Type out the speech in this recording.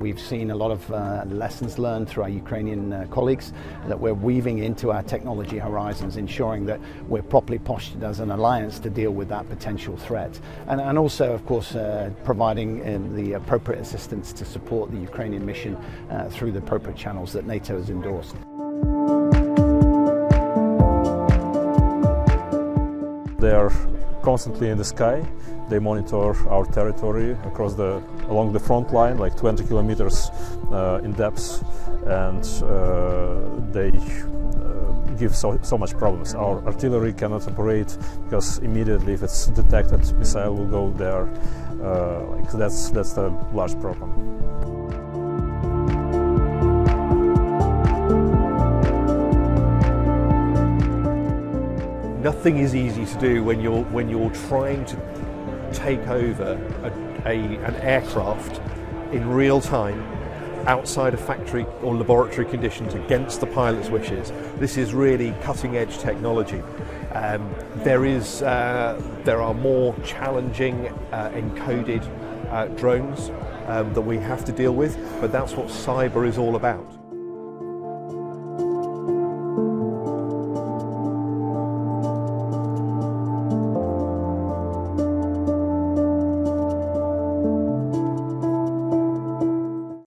we've seen a lot of lessons learned through our Ukrainian colleagues that we're weaving into our technology horizons, ensuring that we're properly postured as an alliance to deal with that potential threat. And also, of course, providing the appropriate assistance to support the Ukrainian mission through the appropriate channels that NATO has endorsed. They are constantly in the sky. They monitor our territory along the front line, like 20 kilometers in depth, and they give so much problems. Our artillery cannot operate because immediately, if it's detected, missile will go there. That's the large problem. Nothing is easy to do when you're trying to take over an aircraft in real time outside of factory or laboratory conditions against the pilot's wishes. This is really cutting-edge technology. There are more challenging encoded drones that we have to deal with, but that's what cyber is all about.